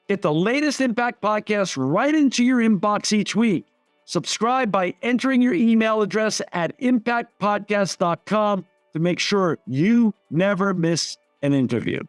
Get the latest Impact podcast right into your inbox each week. Subscribe by entering your email address at impactpodcast.com to make sure you never miss an interview.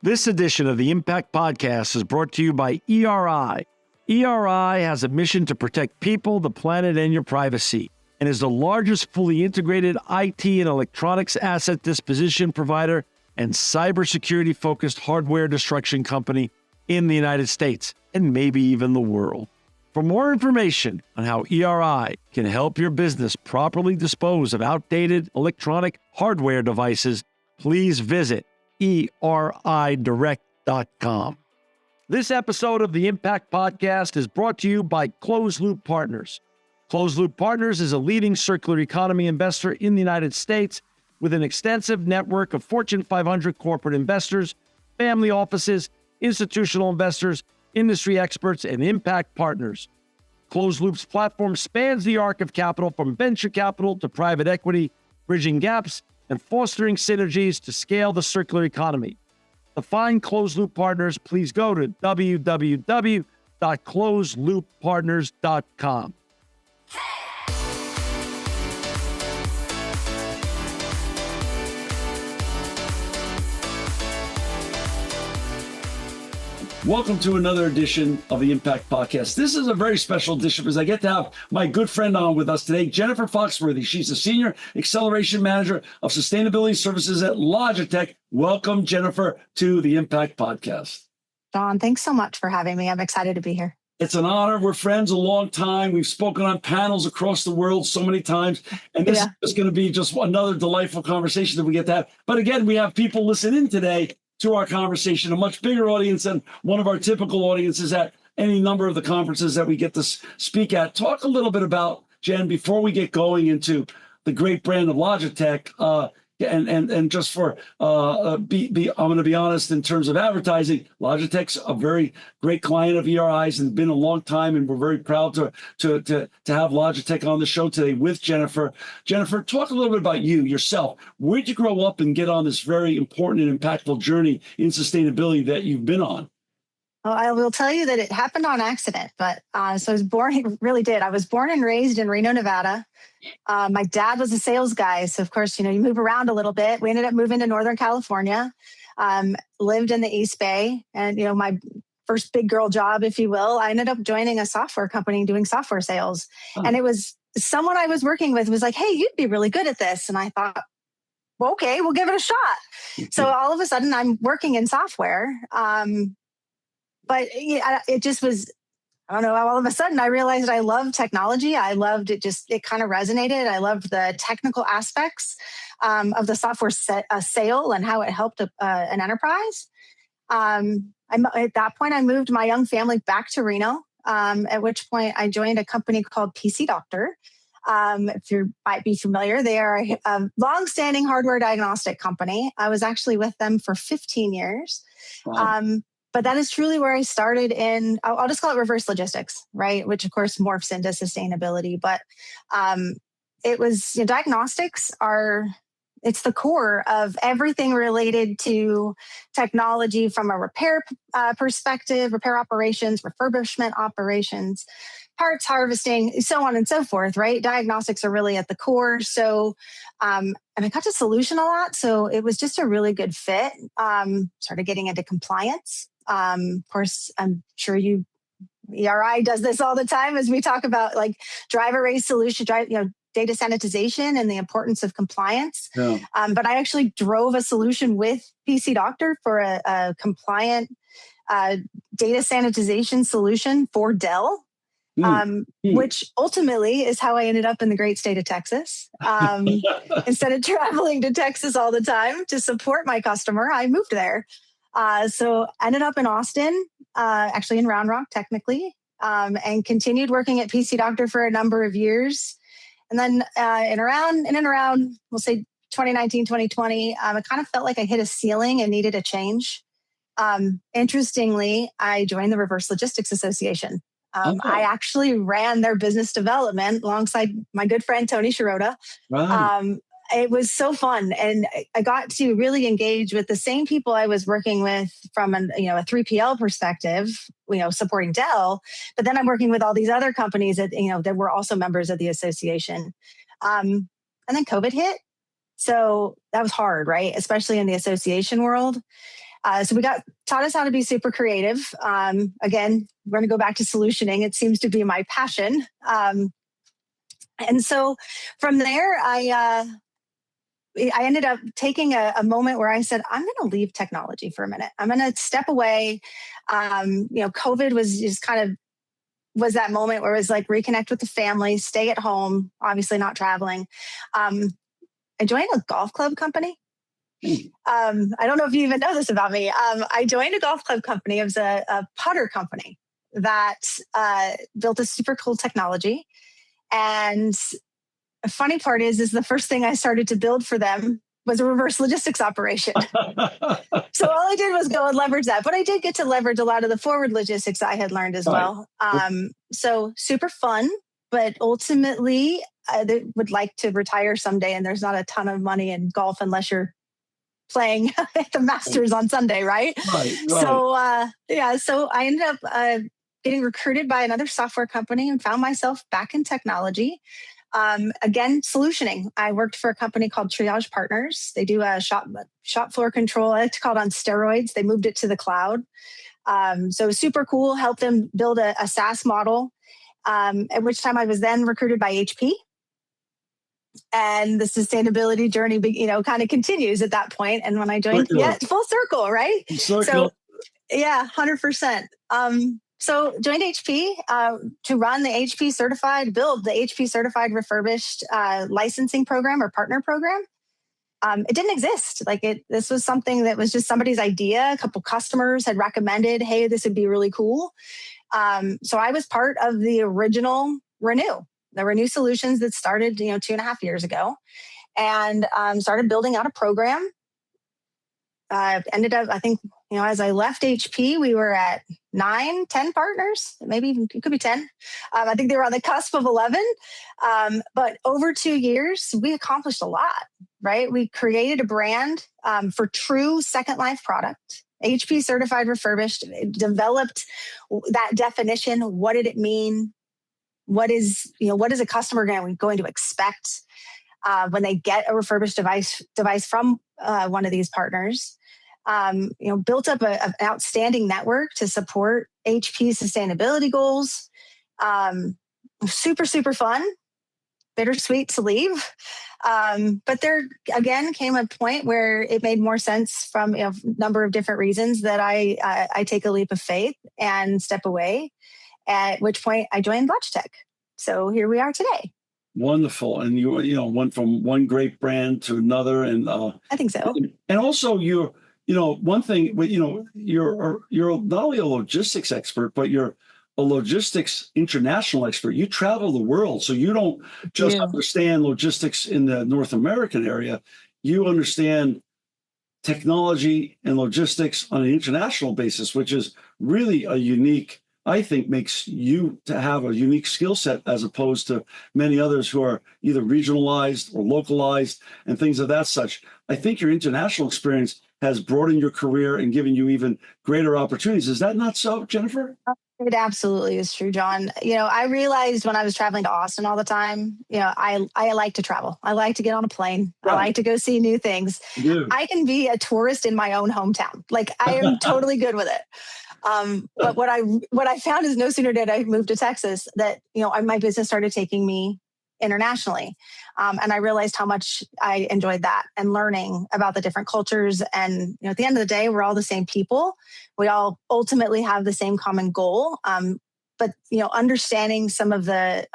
This edition of the Impact Podcast is brought to you by ERI. ERI has a mission to protect people, the planet, and your privacy, and is the largest fully integrated IT and electronics asset disposition provider and cybersecurity-focused hardware destruction company in the United States, and maybe even the world. For more information on how ERI can help your business properly dispose of outdated electronic hardware devices, please visit eridirect.com. This episode of the Impact Podcast is brought to you by Closed Loop Partners. Closed Loop Partners is a leading circular economy investor in the United States with an extensive network of Fortune 500 corporate investors, family offices, institutional investors, industry experts, and impact partners. Closed Loop's platform spans the arc of capital from venture capital to private equity, bridging gaps and fostering synergies to scale the circular economy. To find Closed Loop Partners, please go to www.closedlooppartners.com. Welcome to another edition of the Impact Podcast. This is a very special edition because I get to have my good friend on with us today, Jennifer Foxworthy. She's the Senior Acceleration Manager of Sustainability Services at Logitech. Welcome, Jennifer, to the Impact Podcast. John, thanks so much for having me. I'm excited to be here. It's an honor. We're friends a long time. We've spoken on panels across the world so many times. And this is going to be just another delightful conversation that we get to have. But again, we have people listening today to our conversation, a much bigger audience than one of our typical audiences at any number of the conferences that we get to speak at. Talk a little bit about, Jen, before we get going into the great brand of Logitech, and just for I'm going to be honest in terms of advertising. Logitech's a very great client of ERI's and been a long time, and we're very proud to have Logitech on the show today with Jennifer. Jennifer, talk a little bit about yourself. Where did you grow up and get on this very important and impactful journey in sustainability that you've been on? Well, I will tell you that it happened on accident, but so I was born, it really did. I was born and raised in Reno, Nevada. My dad was a sales guy. So of course, you move around a little bit. We ended up moving to Northern California, lived in the East Bay. And, my first big girl job, if you will, I ended up joining a software company doing software sales. Oh. And it was someone I was working with was like, hey, you'd be really good at this. And I thought, well, okay, we'll give it a shot. So all of a sudden I'm working in software. But it just was, I don't know, all of a sudden I realized I loved technology. I loved it, it kind of resonated. I loved the technical aspects of the software sale and how it helped an enterprise. At that point, I moved my young family back to Reno, at which point I joined a company called PC Doctor. If you might be familiar, they are a long-standing hardware diagnostic company. I was actually with them for 15 years. Wow. But that is truly where I started in, I'll just call it reverse logistics, right? Which of course morphs into sustainability. But it was, diagnostics it's the core of everything related to technology from a repair perspective, repair operations, refurbishment operations, parts harvesting, so on and so forth, right? Diagnostics are really at the core. So, and I got to solution a lot. So it was just a really good fit. Started getting into compliance. Of course, I'm sure ERI does this all the time as we talk about like drive erase solution, data sanitization and the importance of compliance. Yeah. But I actually drove a solution with PC Doctor for a compliant data sanitization solution for Dell. Which ultimately is how I ended up in the great state of Texas. Instead of traveling to Texas all the time to support my customer, I moved there. So I ended up in Austin, actually in Round Rock, technically, and continued working at PC Doctor for a number of years. And then in and around, we'll say 2019, 2020, it kind of felt like I hit a ceiling and needed a change. Interestingly, I joined the Reverse Logistics Association. I actually ran their business development alongside my good friend, Tony Shirota. Right. It was so fun. And I got to really engage with the same people I was working with from a 3PL perspective, supporting Dell. But then I'm working with all these other companies that were also members of the association. And then COVID hit. So that was hard, right? Especially in the association world. So taught us how to be super creative. Again, we're going to go back to solutioning. It seems to be my passion. And so from there, I ended up taking a moment where I said, I'm going to leave technology for a minute. I'm going to step away. COVID was just was that moment where it was like reconnect with the family, stay at home, obviously not traveling. I joined a golf club company. I don't know if you even know this about me. I joined a golf club company. It was a putter company that built a super cool technology. And the funny part is the first thing I started to build for them was a reverse logistics operation. So all I did was go and leverage that. But I did get to leverage a lot of the forward logistics I had learned as well. So super fun. But ultimately, I would like to retire someday. And there's not a ton of money in golf unless you're playing at the Masters on Sunday, right? Right. So, so I ended up getting recruited by another software company and found myself back in technology. Again, solutioning. I worked for a company called Triage Partners. They do a shop floor control. I like to call it on steroids. They moved it to the cloud. So it was super cool. Helped them build a SaaS model. At which time I was then recruited by HP. And the sustainability journey, kind of continues at that point. And when I joined, full circle, right? So, 100%. So joined HP to run the HP certified, build the HP certified refurbished licensing program or partner program. It didn't exist. This was something that was just somebody's idea. A couple customers had recommended, hey, this would be really cool. So I was part of the original the Renew solutions that started, 2.5 years ago, and started building out a program. Ended up, I think, as I left HP, we were at 9, 10 partners, maybe even, it could be 10. I think they were on the cusp of 11. But over 2 years, we accomplished a lot, right? We created a brand for true second life product. HP certified refurbished, developed that definition. What did it mean? What is a customer going to expect when they get a refurbished device from one of these partners? Built up an outstanding network to support HP's sustainability goals. Super, super fun. Bittersweet to leave. But there again came a point where it made more sense from a number of different reasons that I take a leap of faith and step away. At which point I joined Logitech. So here we are today. Wonderful. And you went from one great brand to another. And I think so. And also one thing, you're not only a logistics expert, but you're a logistics international expert. You travel the world. So you don't just understand logistics in the North American area. You understand technology and logistics on an international basis, which is really I think makes you to have a unique skill set as opposed to many others who are either regionalized or localized and things of that such. I think your international experience has broadened your career and given you even greater opportunities. Is that not so, Jennifer? It absolutely is true, John. I realized when I was traveling to Austin all the time, I like to travel. I like to get on a plane. Right. I like to go see new things. I can be a tourist in my own hometown. I am totally good with it. But what I found is no sooner did I move to Texas that, my business started taking me internationally. And I realized how much I enjoyed that and learning about the different cultures. And, at the end of the day, we're all the same people. We all ultimately have the same common goal. But, understanding some of the,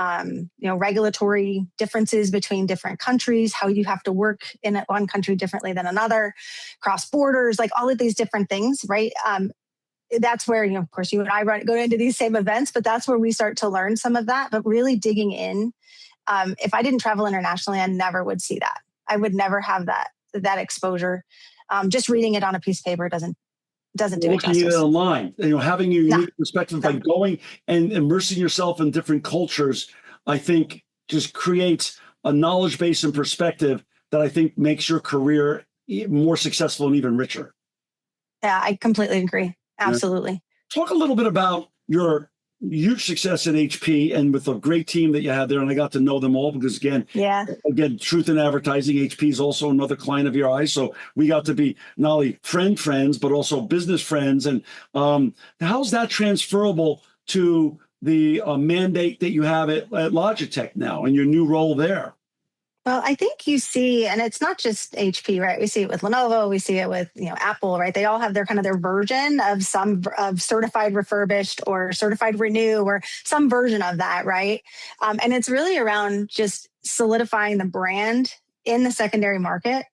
regulatory differences between different countries, how you have to work in one country differently than another, cross borders, all of these different things, right? That's where, of course, you and I go into these same events, but that's where we start to learn some of that, but really digging in. If I didn't travel internationally, I never would see that. I would never have that exposure. Just reading it on a piece of paper doesn't do it justice. Looking at it online, having your unique perspective by going and immersing yourself in different cultures, I think just creates a knowledge base and perspective that I think makes your career more successful and even richer. Yeah, I completely agree. Absolutely. Talk a little bit about your huge success at HP and with a great team that you had there. And I got to know them all because again, truth in advertising, HP is also another client of yours. So we got to be not only friends, but also business friends. And how's that transferable to the mandate that you have at Logitech now and your new role there? Well, I think you see, and it's not just HP, right? We see it with Lenovo, we see it with Apple, right? They all have their version of some of certified refurbished or certified renew or some version of that, right? And it's really around just solidifying the brand in the secondary market.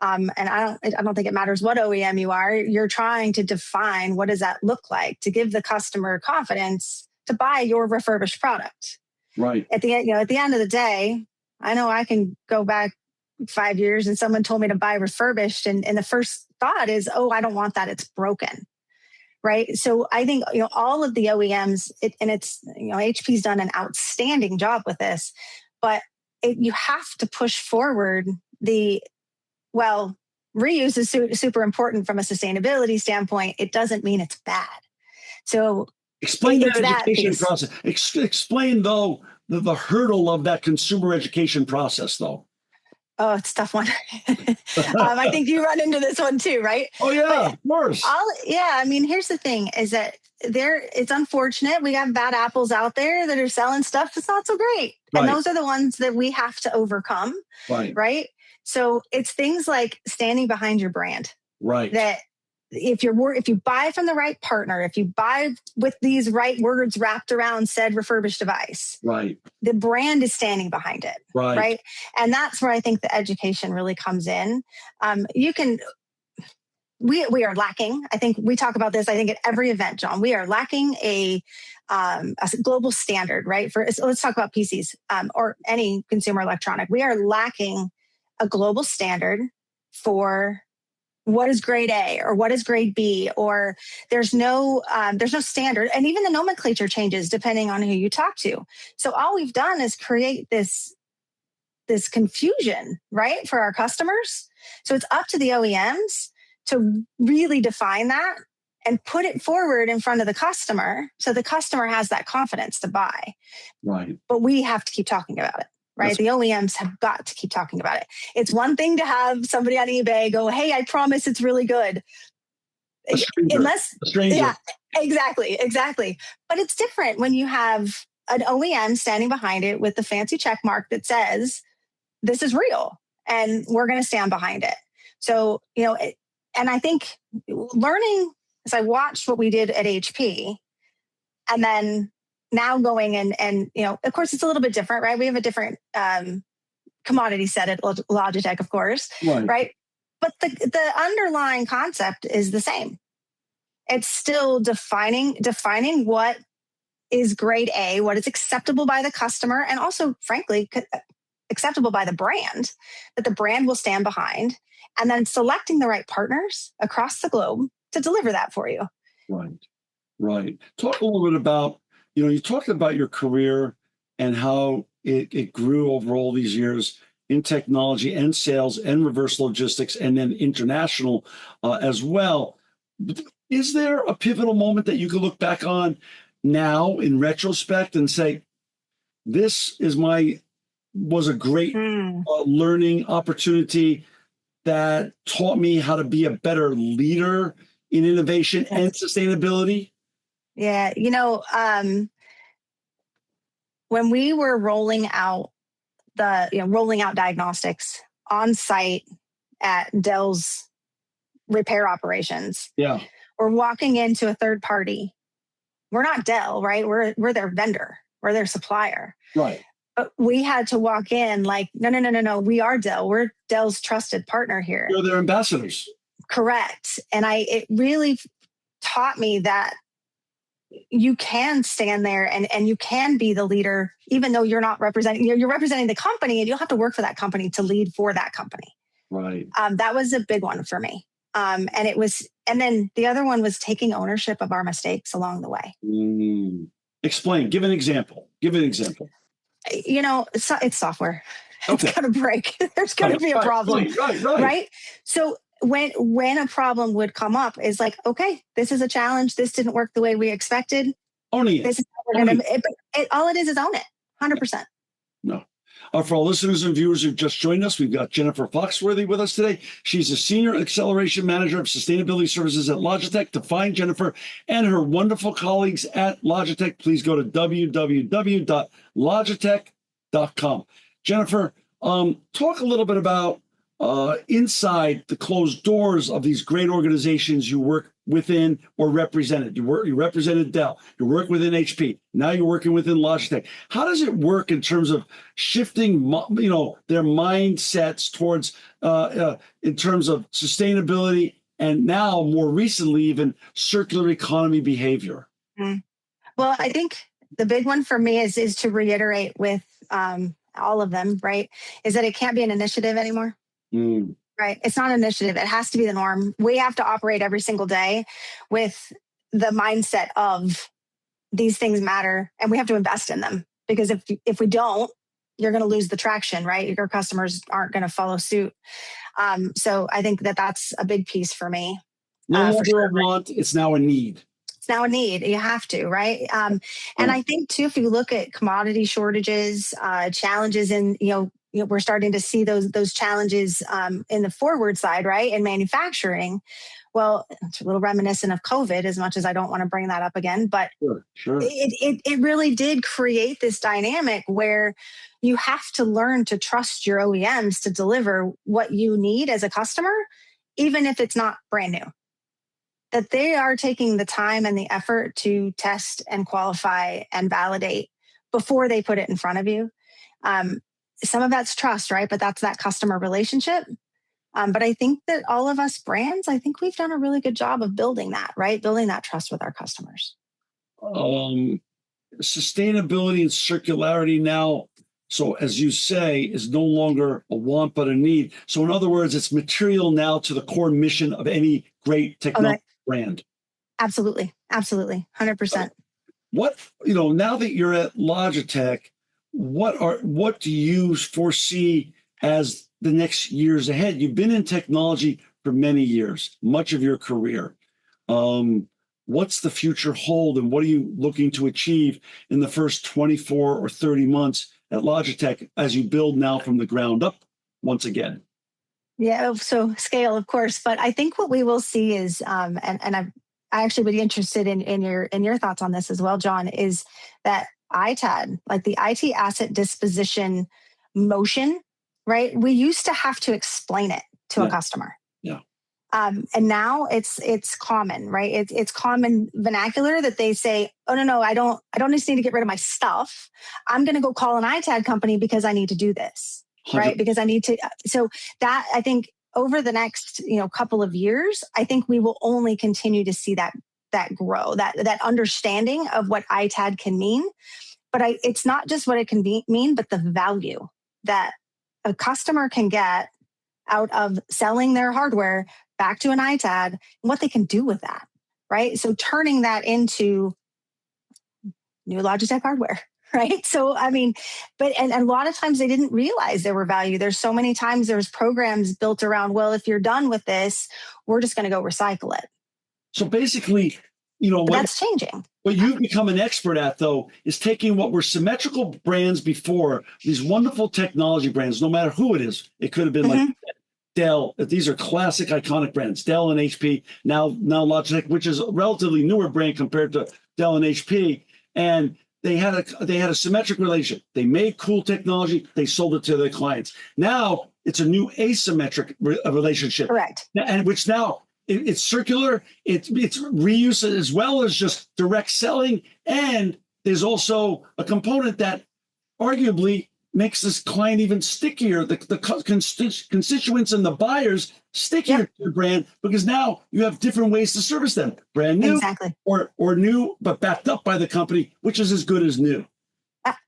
And I don't think it matters what OEM you are. You're trying to define what does that look like to give the customer confidence to buy your refurbished product. Right. At the end of the day, I know I can go back 5 years and someone told me to buy refurbished. And the first thought is, oh, I don't want that. It's broken. Right. So I think, all of the OEMs HP's done an outstanding job with this, but you have to push forward reuse is super important from a sustainability standpoint. It doesn't mean it's bad. So explain that education process. Explain though the hurdle of that consumer education process, though. Oh, it's a tough one. I think you run into this one too, right? Oh yeah, of course. Here's the thing: is that it's unfortunate we got bad apples out there that are selling stuff that's not so great, and those are the ones that we have to overcome. Right. So it's things like standing behind your brand. Right. That if you buy from the right partner, if you buy with these right words wrapped around said refurbished device, right, the brand is standing behind it, right? And that's where I think the education really comes in. We are lacking. I think we talk about this. I think at every event, John, we are lacking a global standard, right? Let's talk about PCs or any consumer electronic. We are lacking a global standard for what is grade A or what is grade B, or there's no standard. And even the nomenclature changes depending on who you talk to. So all we've done is create this confusion, right, for our customers. So it's up to the OEMs to really define that and put it forward in front of the customer so the customer has that confidence to buy. Right. But we have to keep talking about it. Right. The OEMs have got to keep talking about it. It's one thing to have somebody on eBay go, hey, I promise it's really good. A stranger. Yeah, exactly. But it's different when you have an OEM standing behind it with the fancy check mark that says, this is real and we're going to stand behind it. So, and I think learning as I watched what we did at HP and then now going and of course it's a little bit different, right? We have a different commodity set at Logitech, of course, right? But the underlying concept is the same. It's still defining what is grade A, what is acceptable by the customer, and also, frankly, acceptable by the brand, that the brand will stand behind, and then selecting the right partners across the globe to deliver that for you. Right. Talk a little bit about, you talked about your career and how it grew over all these years in technology and sales and reverse logistics and then international as well. Is there a pivotal moment that you can look back on now in retrospect and say, this was a great learning opportunity that taught me how to be a better leader in innovation and sustainability? Yeah. When we were rolling out diagnostics on site at Dell's repair operations, we're walking into a third party. We're not Dell, right? We're their vendor. We're their supplier. Right. But we had to walk in like, no. We are Dell. We're Dell's trusted partner here. You're their ambassadors. Correct. And it really taught me that you can stand there and you can be the leader, even though you're not representing, you're representing the company and you'll have to work for that company to lead for that company. Right. That was a big one for me. And then the other one was taking ownership of our mistakes along the way. Explain, give an example. It's software. Okay. It's going to break. There's going to be a problem. Right. So when a problem would come up, it's like, okay, this is a challenge. This didn't work the way we expected. Owning it. This is how we're going to, all it is own it. 100%. No. For our listeners and viewers who've just joined us, we've got Jennifer Foxworthy with us today. She's a Senior Acceleration Manager of Sustainability Services at Logitech. To find Jennifer and her wonderful colleagues at Logitech, please go to www.logitech.com. Jennifer, talk a little bit about inside the closed doors of these great organizations you work within or represented. You represented Dell. You work within HP. Now you're working within Logitech. How does it work in terms of shifting, their mindsets towards, in terms of sustainability and now more recently even circular economy behavior? Well, I think the big one for me is to reiterate with all of them, right, is that it can't be an initiative anymore. Right. It's not an initiative. It has to be the norm. We have to operate every single day with the mindset of these things matter and we have to invest in them, because if we don't, you're going to lose the traction, right? Your customers aren't going to follow suit. So I think that's a big piece for me. No longer a want, it's now a need. It's now a need. You have to, right? And I think too, if you look at commodity shortages, challenges in, we're starting to see those challenges in the forward side, right? In manufacturing. Well, it's a little reminiscent of COVID, as much as I don't want to bring that up again, but sure. It really did create this dynamic where you have to learn to trust your OEMs to deliver what you need as a customer, even if it's not brand new. That they are taking the time and the effort to test and qualify and validate before they put it in front of you. Some of that's trust, right? But that's that customer relationship. But I think that all of us brands, I think we've done a really good job of building that, right? Building that trust with our customers. Sustainability and circularity now, so as you say, is no longer a want, but a need. So in other words, it's material now to the core mission of any great technology brand. Absolutely. 100%. What, now that you're at Logitech, what do you foresee as the next years ahead? You've been in technology for many years, much of your career. What's the future hold, and what are you looking to achieve in the first 24 or 30 months at Logitech as you build now from the ground up once again? Yeah, so scale, of course, but I think what we will see is, and I actually would be interested in your thoughts on this as well, John, is that ITAD, like the IT asset disposition motion, right? We used to have to explain it to a customer. Yeah. And now it's common, right? It's common vernacular that they say, oh, no, I don't just need to get rid of my stuff. I'm going to go call an ITAD company because I need to do this, 100%. Right? Because I need to. So that, I think over the next, couple of years, I think we will only continue to see that grow, that understanding of what ITAD can mean. But it's not just what it can mean, but the value that a customer can get out of selling their hardware back to an ITAD and what they can do with that, right? So turning that into new Logitech hardware, right? So, but a lot of times they didn't realize there were value. There's so many times there's programs built around, well, if you're done with this, we're just going to go recycle it. So basically, that's changing. What you've become an expert at, though, is taking what were symmetrical brands before, these wonderful technology brands, no matter who it is. It could have been like Dell. These are classic, iconic brands, Dell and HP. Now Logitech, which is a relatively newer brand compared to Dell and HP. And they had a symmetric relationship. They made cool technology. They sold it to their clients. Now it's a new asymmetric relationship. Correct. And which now it's circular. It's reuse as well as just direct selling. And there's also a component that arguably makes this client even stickier, the constituents and the buyers stickier to your brand, because now you have different ways to service them. Brand new, exactly, or new, but backed up by the company, which is as good as new.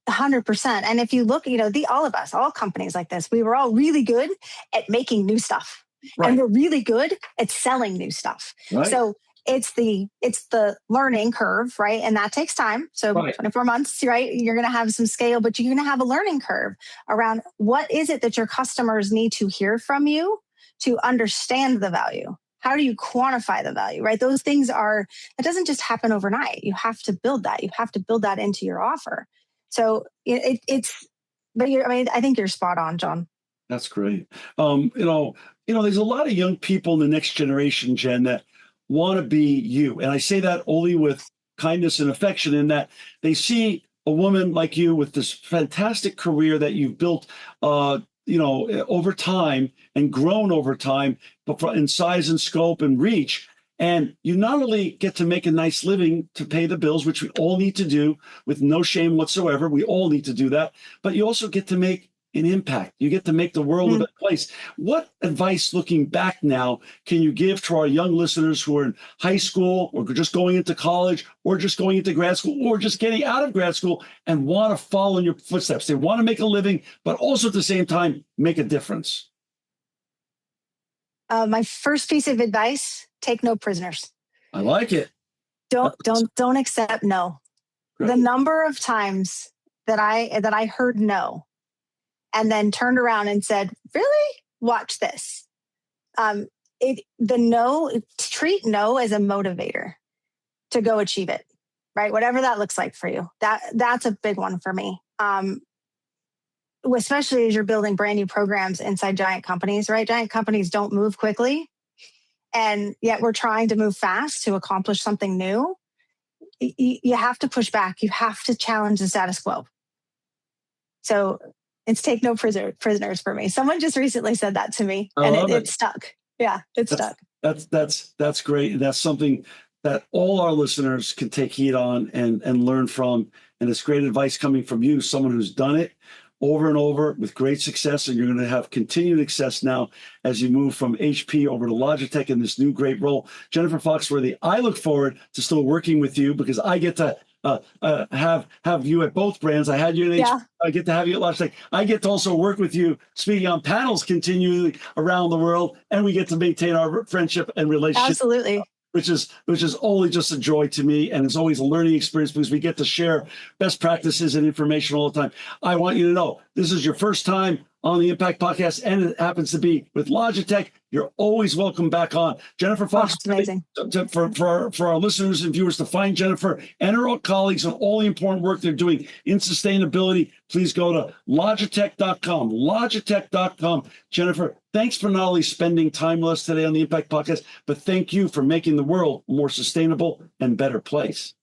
100%. And if you look, all of us, all companies like this, we were all really good at making new stuff. Right. And we're really good at selling new stuff. Right. So it's the learning curve, right? And that takes time. So Right. 24 months, right? You're going to have some scale, but you're going to have a learning curve around what is it that your customers need to hear from you to understand the value. How do you quantify the value, right? Those things it doesn't just happen overnight. You have to build that. You have to build that into your offer. So I think you're spot on, John. That's great. There's a lot of young people in the next generation, Jen, that want to be you. And I say that only with kindness and affection, in that they see a woman like you with this fantastic career that you've built, over time and grown over time, but in size and scope and reach. And you not only get to make a nice living to pay the bills, which we all need to do with no shame whatsoever. We all need to do that. But you also get to make an impact. You get to make the world a better place. What advice, looking back now, can you give to our young listeners who are in high school or just going into college or just going into grad school or just getting out of grad school and want to follow in your footsteps? They want to make a living, but also at the same time, make a difference. My first piece of advice, take no prisoners. I like it. Don't accept no. Great. The number of times that I heard no and then turned around and said, really? Watch this. Treat no as a motivator to go achieve it, right? Whatever that looks like for you. That's a big one for me. Especially as you're building brand new programs inside giant companies, right? Giant companies don't move quickly. And yet we're trying to move fast to accomplish something new. You have to push back. You have to challenge the status quo. So it's take no prisoners for me. Someone just recently said that to me, and it stuck. Yeah, stuck. That's great. That's something that all our listeners can take heed on and learn from. And it's great advice coming from you, someone who's done it over and over with great success. And you're going to have continued success now as you move from HP over to Logitech in this new great role. Jennifer Foxworthy, I look forward to still working with you because I get to have you at both brands. I had you in HP. I get to have you at Logitech. I get to also work with you speaking on panels continually around the world, and we get to maintain our friendship and relationship. Absolutely. Which is only just a joy to me, and it's always a learning experience because we get to share best practices and information all the time. I want you to know this is your first time on the Impact Podcast, and it happens to be with Logitech. You're always welcome back on. Jennifer Fox, amazing. For our listeners and viewers to find Jennifer and her colleagues and all the important work they're doing in sustainability, please go to Logitech.com. Logitech.com. Jennifer, thanks for not only spending time with us today on the Impact Podcast, but thank you for making the world a more sustainable and better place.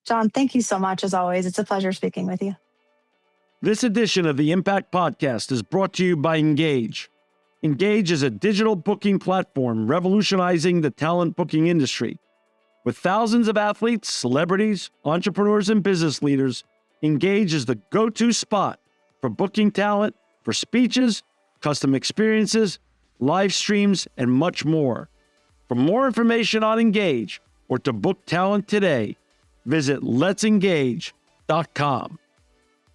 John, thank you so much as always. It's a pleasure speaking with you. This edition of the Impact Podcast is brought to you by Engage. Engage is a digital booking platform revolutionizing the talent booking industry. With thousands of athletes, celebrities, entrepreneurs, and business leaders, Engage is the go-to spot for booking talent, for speeches, custom experiences, live streams, and much more. For more information on Engage or to book talent today, visit letsengage.com.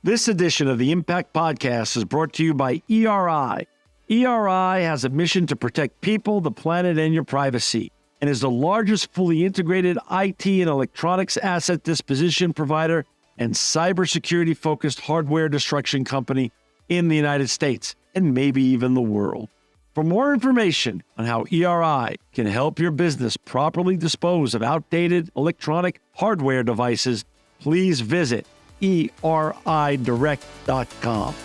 This edition of the Impact Podcast is brought to you by ERI. ERI has a mission to protect people, the planet, and your privacy, and is the largest fully integrated IT and electronics asset disposition provider and cybersecurity-focused hardware destruction company in the United States, and maybe even the world. For more information on how ERI can help your business properly dispose of outdated electronic hardware devices, please visit eridirect.com.